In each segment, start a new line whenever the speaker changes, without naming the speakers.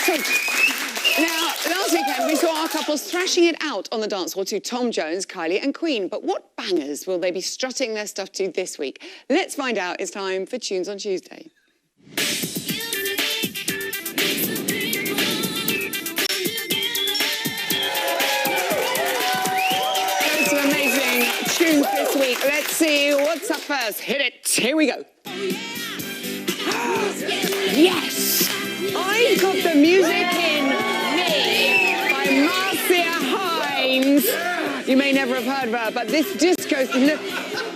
Now, last weekend we saw our couples thrashing it out on the dance floor to Tom Jones, Kylie and Queen. But what bangers will they be strutting their stuff to this week? Let's find out. It's time for Tunes on Tuesday. Some amazing tunes this week. Let's see what's up first. Hit it. Here we go. Yes! I've got the music in me by Marcia Hines. You may never have heard of her, but this disco,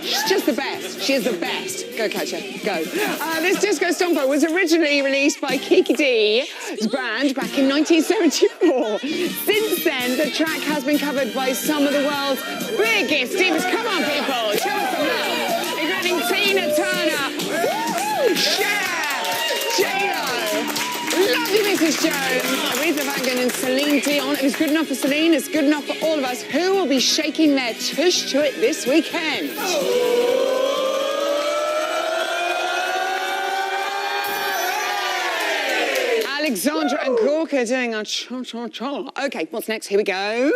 she's just the best. She is the best. Go catch her, go. This disco stomper was originally released by Kiki D's band back in 1974. Since then, the track has been covered by some of the world's biggest divas. Come on, people, show us some love. Including Tina Turner, J-Lo, lovely Mrs. Jones, Aretha Franklin and Celine Dion. If it's good enough for Celine, it's good enough for all of us. Who will be shaking their tush to it this weekend? Alexandra and Gorka doing a cha-cha-cha. Okay, what's next? Here we go.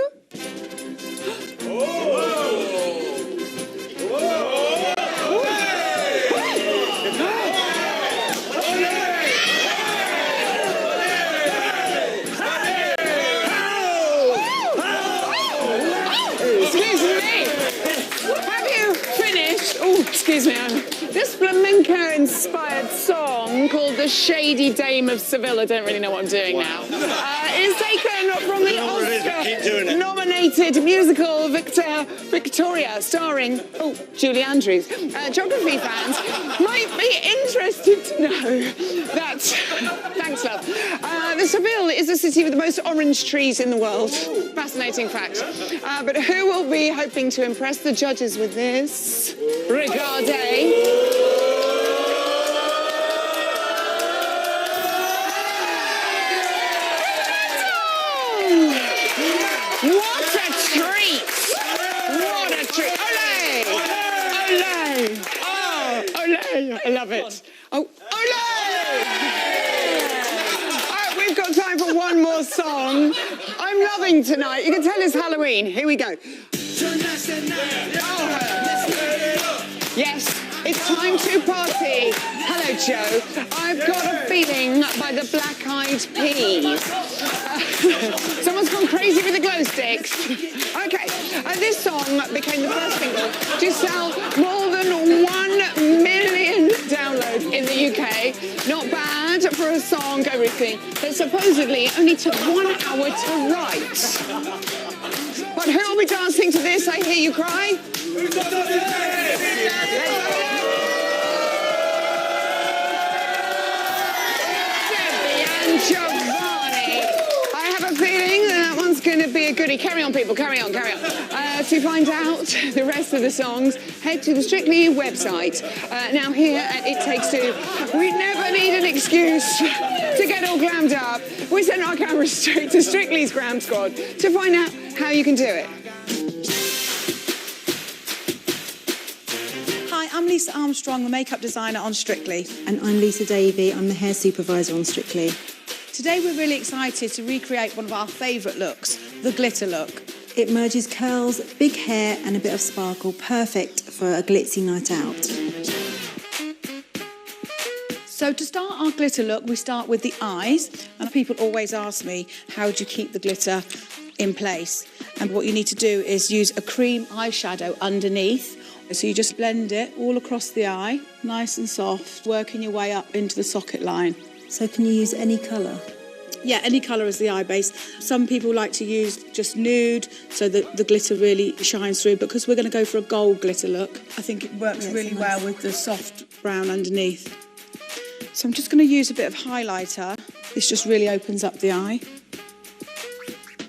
Excuse me, this flamenco-inspired song called The Shady Dame of Seville, I don't really know what I'm doing now, is taken from the Oscar-nominated musical Victoria, starring, Julie Andrews. Geography fans might be interested to know that, thanks love, the Seville is the city with the most orange trees in the world. Fascinating fact. But who will be hoping to impress the judges with this? Regardez. What a treat! What a treat! Olé! Olé! Oh, olé! I love it. Oh, olé! We've got time for one more song. I'm loving tonight. You can tell it's Halloween. Here we go. Yes, it's time to party. Hello, Joe. I've got a feeling by the Black Eyed Peas. Someone's gone crazy with the glow sticks. Okay, this song became the first single to sell more than 1 million downloads in the UK. Not bad for a song, everything, that supposedly only took 1 hour to write. But who will be dancing to this, I Hear You Cry? Giovanni. I have a feeling that one's going to be a goodie. Carry on, people, carry on, carry on. To find out the rest of the songs, head to the Strictly website. Now here at It Takes Two, we never need an excuse to get all glammed up. We send our cameras straight to Strictly's Glam Squad to find out how you can do it.
I'm Lisa Armstrong, the makeup designer on Strictly.
And I'm Lisa Davey, I'm the hair supervisor on Strictly.
Today we're really excited to recreate one of our favourite looks, the glitter look.
It merges curls, big hair and a bit of sparkle, perfect for a glitzy night out.
So to start our glitter look, we start with the eyes. And people always ask me, how do you keep the glitter in place? And what you need to do is use a cream eyeshadow underneath. So you just blend it all across the eye, nice and soft, working your way up into the socket line.
So can you use any colour?
Yeah, any colour as the eye base. Some people like to use just nude so that the glitter really shines through. Because we're going to go for a gold glitter look, I think it works really well with the soft brown underneath. So I'm just going to use a bit of highlighter. This just really opens up the eye.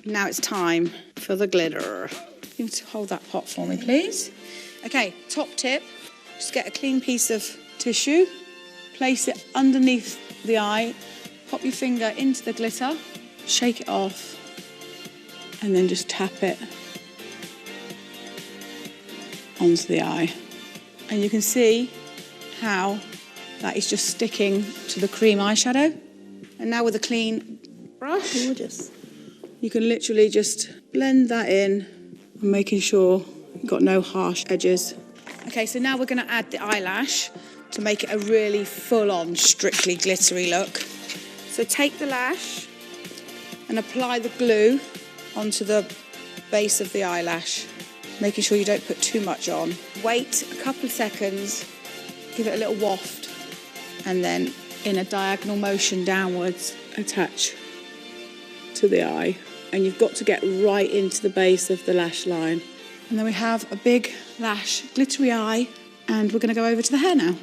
Now it's time for the glitter. You need to hold that pot for me, please. Okay, top tip, just get a clean piece of tissue, place it underneath the eye, pop your finger into the glitter, shake it off, and then just tap it onto the eye. And you can see how that is just sticking to the cream eyeshadow. And now with a clean
brush.
Gorgeous.
You can literally just blend that in and making sure you've got no harsh edges. Okay, so now we're going to add the eyelash to make it a really full-on, strictly glittery look. So take the lash and apply the glue onto the base of the eyelash, making sure you don't put too much on. Wait a couple of seconds, give it a little waft, and then in a diagonal motion downwards, attach to the eye. And you've got to get right into the base of the lash line. And then we have a big lash, glittery eye, and we're going to go over to the hair now.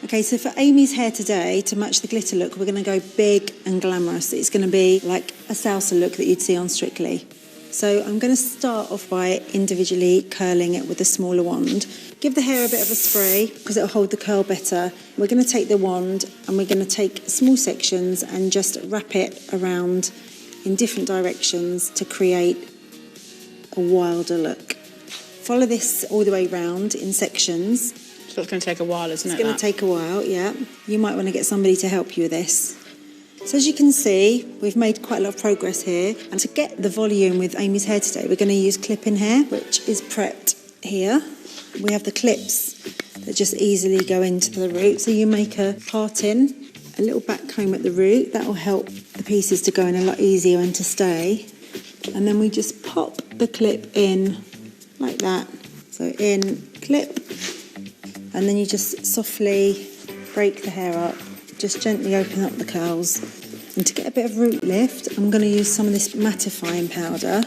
Okay, so for Amy's hair today, to match the glitter look, we're going to go big and glamorous. It's going to be like a salsa look that you'd see on Strictly. So I'm going to start off by individually curling it with a smaller wand. Give the hair a bit of a spray because it'll hold the curl better. We're going to take the wand and we're going to take small sections and just wrap it around in different directions to create a wilder look. Follow this all the way round in sections.
So it's going to take a while, isn't it?
It's going to take a while, yeah. You might want to get somebody to help you with this. So as you can see, we've made quite a lot of progress here. And to get the volume with Amy's hair today, we're going to use clip-in hair, which is prepped here. We have the clips that just easily go into the root. So you make a part in, a little back comb at the root. That will help the pieces to go in a lot easier and to stay. And then we just pop the clip in like that. So in, clip, and then you just softly break the hair up. Just gently open up the curls. And to get a bit of root lift, I'm going to use some of this mattifying powder.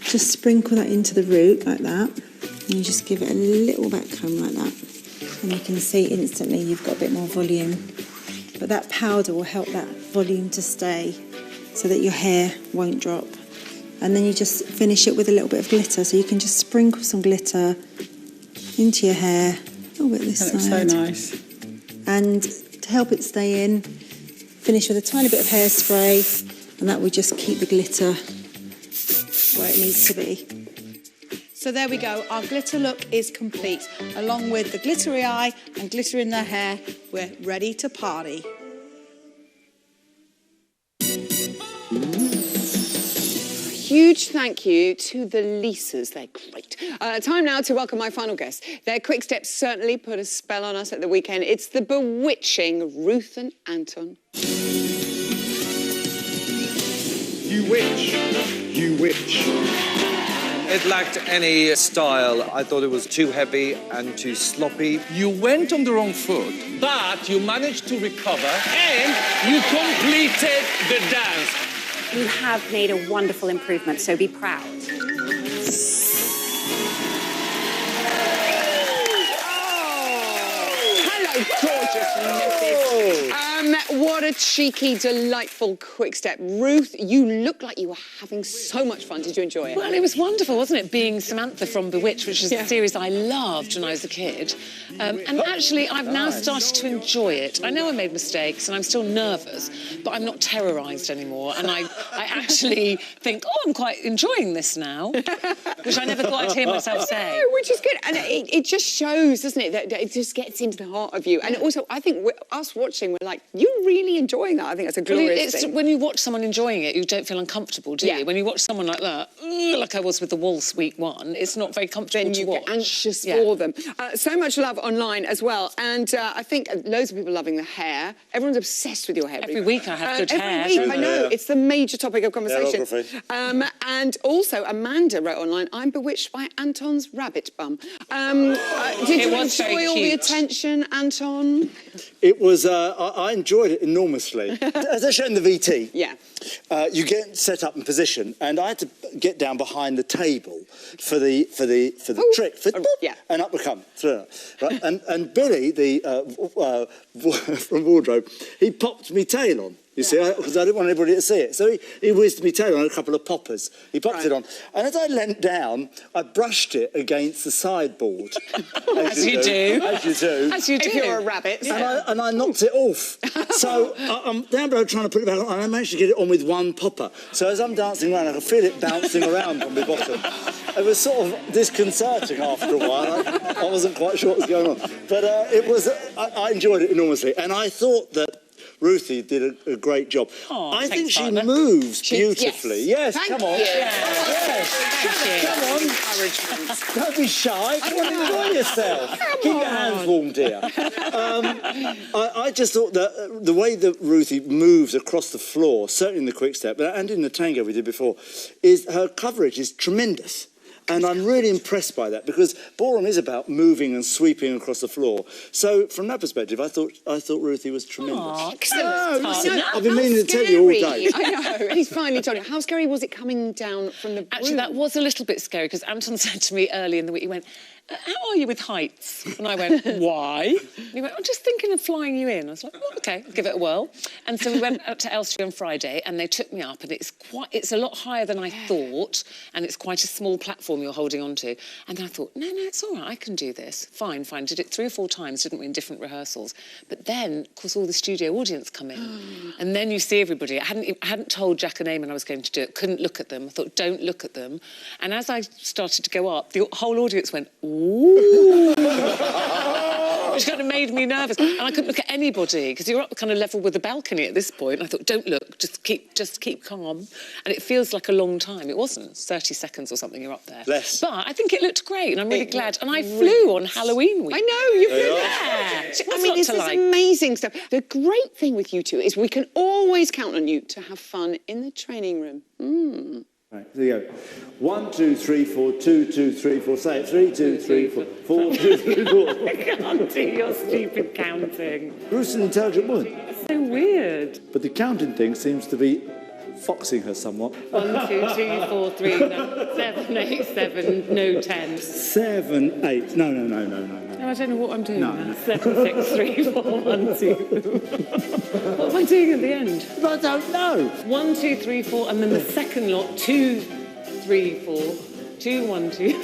Just sprinkle that into the root like that. And you just give it a little back comb like that. And you can see instantly you've got a bit more volume. But that powder will help that volume to stay so that your hair won't drop. And then you just finish it with a little bit of glitter. So you can just sprinkle some glitter into your hair. A little bit this side.
That looks so nice.
And to help it stay in, finish with a tiny bit of hairspray, and that will just keep the glitter where it needs to be.
So there we go, our glitter look is complete. Along with the glittery eye and glitter in the hair, we're ready to party.
Huge thank you to the Lisas. They're great. Time now to welcome my final guest. Their quick steps certainly put a spell on us at the weekend. It's the bewitching Ruth and Anton.
You witch. You witch.
It lacked any style. I thought it was too heavy and too sloppy.
You went on the wrong foot, but you managed to recover and you completed the dance.
You have made a wonderful improvement, so be proud.
Hello, gorgeous Mrs. What a cheeky, delightful quick step. Ruth, you look like you were having so much fun. Did you enjoy it?
Well, it was wonderful, wasn't it? Being Samantha from Bewitched, which is a series I loved when I was a kid. And actually, I've now started to enjoy it. I know I made mistakes and I'm still nervous, but I'm not terrorised anymore. And I actually think, oh, I'm quite enjoying this now, which I never thought I'd hear myself say.
No, which is good. And it just shows, doesn't it, that it just gets into the heart of you. And also, I think us watching, we're like, you're really enjoying that. I think that's a glorious thing.
When you watch someone enjoying it, you don't feel uncomfortable, do you? When you watch someone like that, like I was with The Waltz week 1, it's not very comfortable to watch.
Then you get anxious for them. So much love online as well. And I think loads of people loving the hair. Everyone's obsessed with your hair.
Every week I have good hair.
Every week, I know. It's the major topic of conversation. And also, Amanda wrote online, I'm bewitched by Anton's rabbit bum. Did you enjoy all the attention, Anton?
It was, I enjoyed it enormously. As I showed in the VT, you get set up in position, and I had to get down behind the table for the trick, and up we come, through it. Right? and Billy, from wardrobe, he popped me tail on. You see, because I didn't want anybody to see it. So he whizzed me tail on a couple of poppers. He popped it on. And as I leant down, I brushed it against the sideboard.
As you do.
As you do.
As you do.
If you're a rabbit.
Yeah. And I knocked it off. So I'm down below trying to put it back on, and I managed to get it on with one popper. So as I'm dancing around, I could feel it bouncing around on my bottom. It was sort of disconcerting after a while. I wasn't quite sure what was going on. But I enjoyed it enormously. And I thought that Ruthie did a great job.
Oh,
I think
thanks,
she
partner.
moves beautifully. Yes,
Thank
come on.
you.
Come on.
Encouragement.
Don't be shy. Come on, enjoy yourself. Keep your hands warm, dear. I just thought that the way that Ruthie moves across the floor, certainly in the quick step, and in the tango we did before, is her coverage is tremendous. And I'm really impressed by that because ballroom is about moving and sweeping across the floor. So from that perspective, I thought Ruthie was tremendous. I've been meaning to tell you all day.
I know. He's finally told you. How scary was it coming down from the
Actually, that was a little bit scary because Anton said to me early in the week, he went, how are you with heights? And I went, why? And he went, I'm just thinking of flying you in. I was like, oh, OK, give it a whirl. And so we went out to Elstree on Friday and they took me up and it's a lot higher than I thought and it's quite a small platform you're holding on to. And then I thought, no, it's all right, I can do this. Fine. Did it 3 or 4 times, didn't we, in different rehearsals. But then, of course, all the studio audience come in and then you see everybody. I hadn't told Jack and Eamon I was going to do it, couldn't look at them. I thought, don't look at them. And as I started to go up, the whole audience went, ooh. Which kind of made me nervous. And I couldn't look at anybody because you're up kind of level with the balcony at this point. And I thought, don't look, just keep calm. And it feels like a long time. It wasn't 30 seconds or something, you're up there.
Less.
But I think it looked great and I'm really glad. And I flew on Halloween week.
I know, you flew
Yeah.
I mean, this is amazing stuff. The great thing with you two is we can always count on you to have fun in the training room.
Right, there you go. 1, 2, 3, 4, 2, 2, 3, 4. Say it. 3, 2, 3, 4, 4, 2, 3, 4.
I can't do your stupid counting.
Ruth's an intelligent woman.
It's so weird.
But the counting thing seems to be foxing her somewhat.
1, 2, 3, 4, 3, 7, 8, 7, no 10.
7, 8. No.
No, I don't know what I'm doing
No.
now. 7, 6, 3, 4, 1, 2. What am I doing at the end?
I don't know.
1, 2, 3, 4, and then the second lot, 2, 3, 4, 2, 1, 2.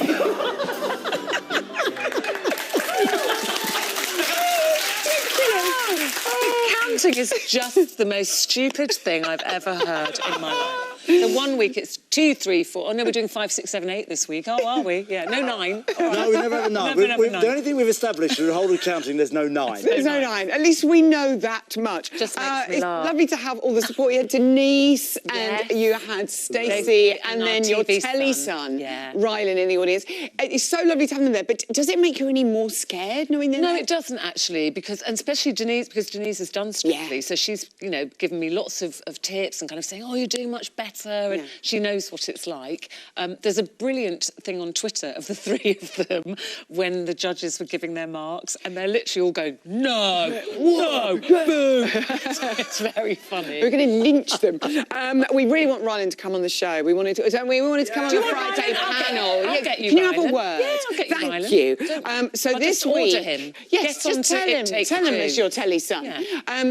Counting is just the most stupid thing I've ever heard in my life. So 1 week it's 2, 3, 4. Oh no, we're doing 5, 6, 7, 8 this week. Oh, are we? Yeah, no 9.
No, we never have a 9. The only thing we've established through the whole of counting, there's no 9.
There's no 9. At least we know that much.
Just makes me
it's
laugh.
lovely to have all the support. You had Denise
Yes.
and you had Stacey and
and
then
our
your
TV
telly
son.
son,
Yeah.
Rylan, in the audience. It's so lovely to have them there. But does it make you any more scared knowing they're
No,
there?
it doesn't actually, and especially Denise, because Denise has done Strictly,
Yeah.
so she's, given me lots of tips and kind of saying, oh, you're doing much better, and she knows what it's like. There's a brilliant thing on Twitter of the 3 of them when the judges were giving their marks, and they're literally all going, no, boo. It's very funny.
We're going to lynch them. We really want Rylan to come on the show. We wanted to, don't we? We wanted to come on the Friday panel.
I'll get you,
Can you have a
Rylan.
word?
Yeah, I'll get you,
Thank
Rylan.
you. So
I'll
this
just
week,
order him.
yes,
Get on
just
to
tell
It
him.
Takes
Tell him
Two.
it's your telly son.
Yeah.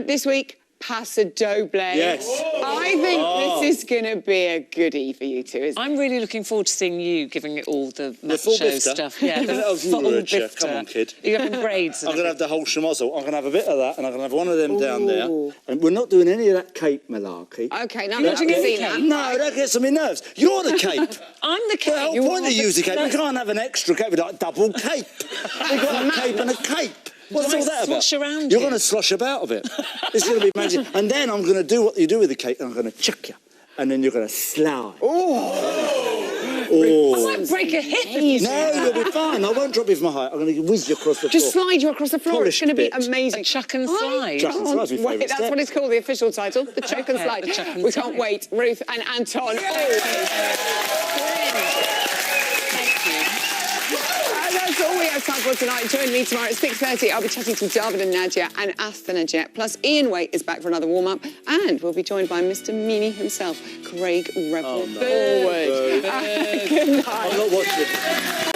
This week, Paso Doble.
Yes.
I think this is going to be a goodie for you two, isn't it?
I'm really looking forward to seeing you giving it all the
full
macho
bifter?
stuff. Yeah, the
Oh, you
full
were a chef.
bifter.
Come on, kid.
You're having braids.
I'm going to have the whole schmozzle. I'm going to have a bit of that and I'm going to have one of them down there. And we're not doing any of that cape malarkey.
Okay, now
You're
let's
not doing
see
any
that.
cape?
No, that gets on my nerves. You're the cape.
I'm the
The whole
cape.
point of using cape, we can't have an extra cape, we like double cape. We've got a cape and a cape. What's
Do I
all that about?
slosh around
You're
you?
going to slosh about a bit. It's going to be amazing. And then I'm going to do what you do with the cape, and I'm going to chuck you. And then you're going to slide.
I might break a hip.
No, you'll be fine. I won't drop you from my height. I'm going to whiz you across the
Just
floor.
slide you across the floor.
Polished
It's going to be
bit.
amazing.
A chuck and slide.
Chuck and slide's my favourite
That's
step.
what it's called, the official title. The chuck and
Okay,
slide.
the chuck and
We
slide.
can't wait. Ruth and Anton. Always.
Thank you.
That's all we have time for tonight. Join me tomorrow at 6:30. I'll be chatting to David and Nadia and Asthanajet. Plus, Ian Waite is back for another warm-up. And we'll be joined by Mr. Meanie himself, Craig Revel. Forward. Good night.
I'm not watching.